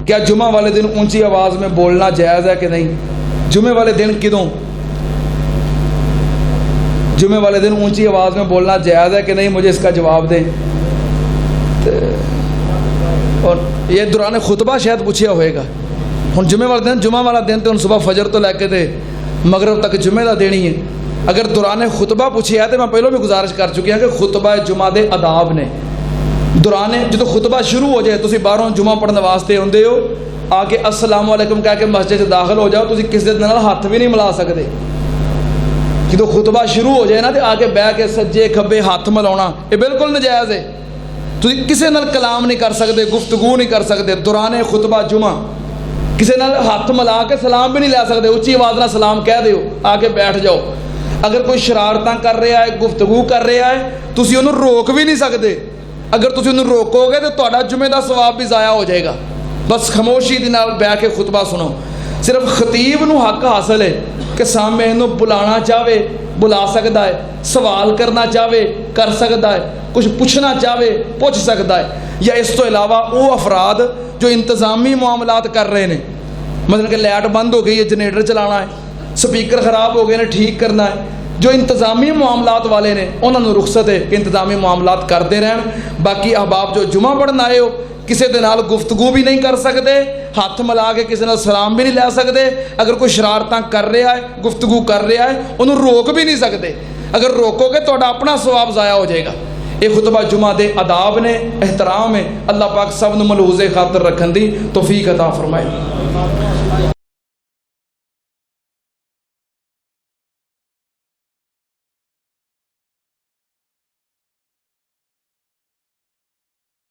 کیا جمعہ والے دن اونچی آواز میں بولنا جائز ہے کہ نہیں؟ جمعے والے دن کدوں؟ جمعے والے دن اونچی آواز میں بولنا جائز ہے کہ نہیں؟ مجھے اس کا جواب دیں۔ اور یہ دوران خطبہ شاید پوچھیا ہوئے گا۔ ہن جمعے والا دن تو ہن صبح فجر تو لے کے تے مغرب تک جمعے دا دینی ہے۔ اگر دوران خطبہ پوچھیا ہے تو میں پہلوں بھی گزارش کر چکی ہوں کہ خطبہ جمعہ دے آداب نے۔ دوران جدو خطبہ شروع ہو جائے، تسی باہروں جمعہ پڑھنے واسطے ہوندے ہو، آ کے السلام علیکم کہہ کے مسجد سے داخل ہو جاؤ، تسی کسی دے نال ہاتھ بھی نہیں ملا سکتے۔ جدو خطبہ شروع ہو جائے نا تو آ کے بہ کے سجے کھبے ہاتھ ملاؤنا یہ بالکل نجائز ہے۔ تسی کسی نال کلام نہیں کر سکتے، گفتگو نہیں کر سکتے دوران خطبہ جمعہ۔ کسی نال ہاتھ ملا کے سلام بھی نہیں لے سکتے، اچھی آواز نال سلام کہہ دیو، آ کے بیٹھ جاؤ۔ اگر کوئی شرارتاں کر رہا ہے، گفتگو کر رہا ہے، تسی انہوں روک بھی نہیں سکتے۔ اگر تسی انہوں روکو گے تو تہاڈا جمعے دا ثواب بھی ضائع ہو جائے گا۔ بس خاموشی دے نال بیٹھ کے خطبہ سنو۔ صرف خطیب نو حق حاصل ہے کہ سامنے انہوں بلانا چاہے بلا سکتا ہے، سوال کرنا چاہے کر سکتا ہے، کچھ پوچھنا چاہے پوچھ سکتا ہے، یا اس تو علاوہ وہ افراد جو انتظامی معاملات کر رہے ہیں، مثلا کہ لائٹ بند ہو گئی ہے، جنریٹر چلانا ہے، سپیکر خراب ہو گئے نے ٹھیک کرنا ہے، جو انتظامی معاملات والے نے انہوں نے رخصت ہے کہ انتظامی معاملات کرتے رہن۔ باقی احباب جو جمعہ پڑھن آئے ہو، کسی دے نال گفتگو بھی نہیں کر سکتے، ہاتھ ملا کے کسی نال سلام بھی نہیں لے سکتے۔ اگر کوئی شرارتاں کر رہا ہے، گفتگو کر رہا ہے، انہوں روک بھی نہیں سکتے۔ اگر روکو گے تو اپنا ثواب ضائع ہو جائے گا۔ یہ خطبہ جمعہ دے آداب نے، احترام ہے۔ اللہ پاک سب نو ملحوظ خاطر رکھن دی توفیق عطا فرمائے۔